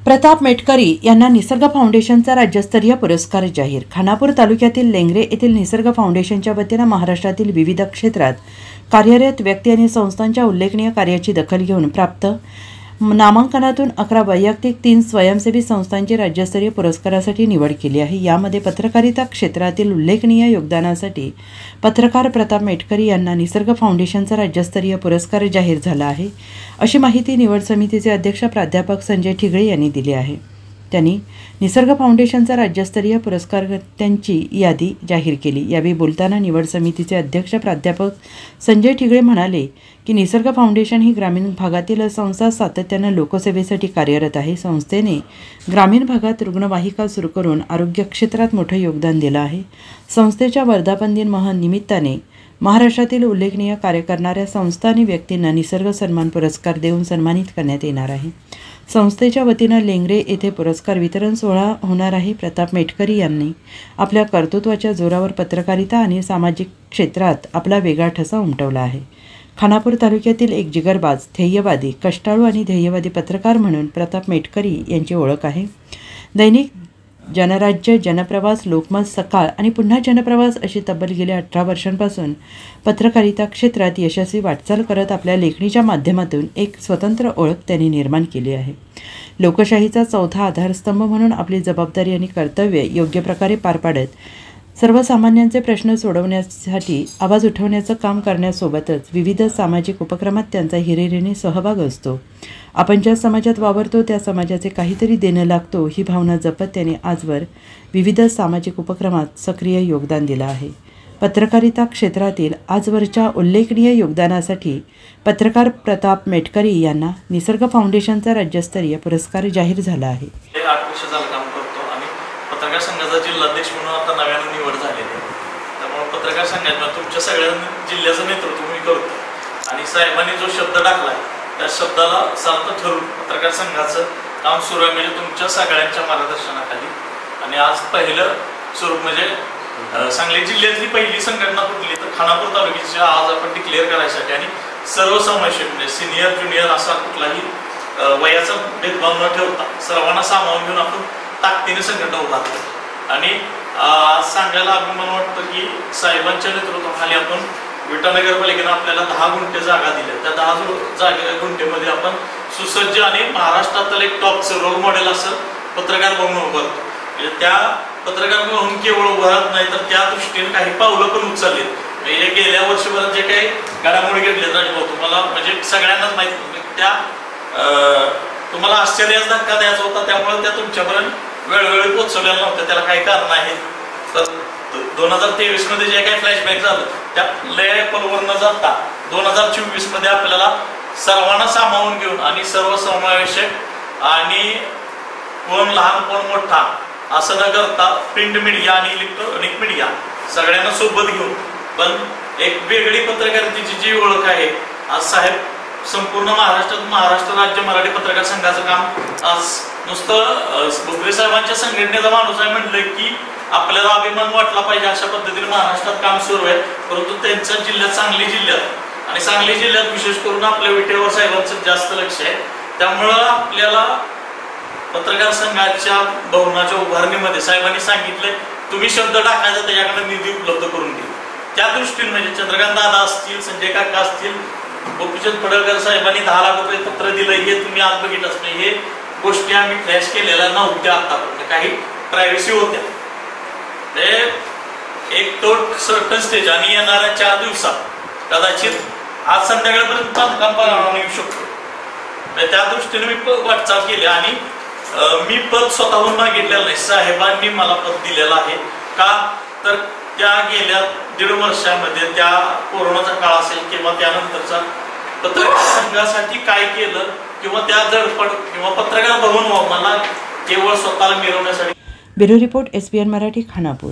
प्रताप मेटकरी यांना निसर्ग फाउंडेशनचा राज्यस्तरीय पुरस्कार जाहीर। खानापूर तालुक्यातील लेंगरे येथील निसर्ग फाउंडेशनच्या वतीने महाराष्ट्रातील विविध क्षेत्रात कार्यरत व्यक्ती आणि संस्थांच्या उल्लेखनीय कार्याची दखल घेऊन प्राप्त नामांकनातून 11 वैयक्तिक 3 स्वयंसेवी संस्थांची राज्यस्तरीय पुरस्कारासाठी निवड केली आहे। यामध्ये पत्रकारिता क्षेत्रातील उल्लेखनीय योगदानासाठी पत्रकार प्रताप मेटकरी यांना निसर्ग फाउंडेशनचा राज्यस्तरीय पुरस्कार जाहीर झाला आहे, अशी माहिती निवड समितीचे अध्यक्ष प्राध्यापक संजय ठिगळे यांनी दिली आहे। त्यांनी निसर्ग फाउंडेशनचा राज्यस्तरीय पुरस्कारार्थ्यांची यादी जाहीर केली। यावेळी बोलताना निवड समितीचे अध्यक्ष प्राध्यापक संजय ठिगळे म्हणाले की निसर्ग फाउंडेशन ही ग्रामीण भागातील संस्था सातत्याने लोकसेवेसाठी कार्यरत आहे। संस्थेने ग्रामीण भागात रुग्णवाहिका सुरू करून आरोग्य क्षेत्रात मोठे योगदान दिले आहे। संस्थेच्या वर्धापन दिन निमित्ताने महाराष्ट्रातील उल्लेखनीय कार्य करणाऱ्या संस्था आणि व्यक्तींना निसर्ग सन्मान पुरस्कार देऊन सन्मानित करण्यात येणार आहे। संस्थेच्या वतीने लेंगरे येथे पुरस्कार वितरण सोहळा होणार आहे। प्रताप मेटकरी यांनी आपल्या कर्तृत्वाच्या जोरावर पत्रकारिता आणि सामाजिक क्षेत्रात आपला वेगळा ठसा उमटवला आहे। खानापूर तालुक्यातील एक जिगरबाज, ध्येयवादी, कष्टाळू आणि ध्येयवादी पत्रकार म्हणून प्रताप मेटकरी यांची ओळख आहे। दैनिक जनराज्य, जनप्रवास, लोकमत, सकाळ आणि पुन्हा जनप्रवास अशी तब्बल गेल्या 18 वर्षांपासून पत्रकारिता क्षेत्रात यशस्वी वाटचाल करत आपल्या लेखणीच्या माध्यमातून एक स्वतंत्र ओळख त्यांनी निर्माण केली आहे। लोकशाहीचा चौथा आधारस्तंभ म्हणून आपली जबाबदारी आणि कर्तव्ये योग्य प्रकारे पार पाडत सर्वसामान्यांचे प्रश्न सोडवण्यासाठी आवाज उठवण्याचं काम करण्यासोबतच विविध सामाजिक उपक्रमात त्यांचा हिरिरीने सहभाग असतो। आपण ज्या समाजात वावरतो त्या समाजाचे काहीतरी देणं लागतो ही भावना जपत त्यांनी आजवर विविध सामाजिक उपक्रमात सक्रिय योगदान दिलं आहे। पत्रकारिता क्षेत्रातील आजवरच्या उल्लेखनीय योगदानासाठी पत्रकार प्रताप मेटकरी यांना निसर्ग फाउंडेशनचा राज्यस्तरीय पुरस्कार जाहीर झाला आहे। पत्रकार संघाचा जिल्हाध्यक्ष म्हणून आता नव्याने निवड झालेली आहे। त्यामुळे पत्रकार संघात तुमच्या सगळ्या जिल्ह्याचं नेतृत्व मी करतो आणि साहेबांनी जो शब्द टाकला त्या शब्दाला सार्थ ठरून पत्रकार संघाचं काम सुरू आहे, म्हणजे तुमच्या सगळ्यांच्या मार्गदर्शनाखाली। आणि आज पहिलं स्वरूप म्हणजे सांगली जिल्ह्यातली पहिली संघटना कुठली तर खानापूर तालुक्याची आज आपण डिक्लेअर करायसाठी आणि सर्वसमावेशक म्हणजे सिनियर ज्युनियर असा कुठलाही वयाचा भेदभाव न ठेवता सर्वांना सामावून घेऊन आपण ताकदीने संघटना उभारतो। आणि आज सांगायला अभिमान वाटतं की साहेबांच्या नेतृत्वाखाली आपण विटा नगरपालिकेने आपल्याला 10 गुंठे जागा दिल्या। त्या 10 गुंठेमध्ये आपण सुसज्ज आणि महाराष्ट्रातील एक टॉपचं रोल मॉडेल असं पत्रकार भवन उभारतो। म्हणजे त्या पत्रकार भवन केवळ उभारत नाही तर त्या दृष्टीने काही पावलं पण उचलली। म्हणजे गेल्या वर्षभरात जे काही घडामोडी घडले राजभाऊ तुम्हाला म्हणजे सगळ्यांनाच माहिती, त्या तुम्हाला आश्चर्याचा धक्का द्यायचा होता, त्यामुळे त्या तुमच्यापर्यंत वेळोवेळी पोहोचवलेल्या नव्हत्या। त्याला काही कारण आहे तर 2023 मध्ये जे काही फ्लॅशबॅक झालं त्या लय पलवर न जाता 2024 मध्ये आपल्याला सर्वांना सामावून घेऊन आणि सर्वसमावेशक आणि कोण लहान कोण मोठा असं न करता प्रिंट मीडिया आणि इलेक्ट्रॉनिक मीडिया सगळ्यांना सोबत घेऊन पण एक वेगळी पत्रकारितेची जी ओळख आहे आज साहेब संपूर्ण महाराष्ट्र राज्य मराठी पत्रकार संघाचं काम आज नुसतं भोसले साहेबांच्या संघटनेचा माणूस आहे म्हटलं की आपल्याला अभिमान वाटला पाहिजे। अशा पद्धतीने महाराष्ट्रात काम सुरू आहे, परंतु त्यांच्या जिल्ह्यात सांगली जिल्ह्यात विशेष करून आपल्या विटेवर साहेबांचं जास्त लक्ष आहे। त्यामुळं आपल्याला पत्रकार संघाच्या भवनाच्या उभारणीमध्ये साहेबांनी सांगितलंय तुम्ही शब्द टाकायचा त्याच्याकडे निधी उपलब्ध करून देऊ। त्या दृष्टीने म्हणजे चंद्रकांत दादा असतील, संजय काका असतील, गोपीचंद पडळकर साहेबांनी 10 लाख रुपये पत्र दिलं, हे तुम्ही आज बघितलंच नाही। हे गोष्टी आम्ही फ्लॅश केलेल्या नव्हत्या, आतापर्यंत काही प्रायव्हसी होत्या। एक तो सर्टन स्टेज आणि येणाऱ्या 4 दिवसात कदाचित आज संध्याकाळपर्यंत बांधकाम पाहायला येऊ शकतो। त्या दृष्टीने मी वाटचाल केली आणि मी पद स्वतःहून मागितलेलं नाही, साहेबांनी मला पद दिलेलं आहे। का तर त्या गेल्या 1.5 वर्षामध्ये त्या कोरोनाचा काळ असेल किंवा त्यानंतरचा पत्रकार संघासाठी काय केलं किंवा त्या धडपड किंवा पत्रकार भवन मला केवळ स्वतःला मिळवण्यासाठी। Bureau report SBN Marathi, Khanapur.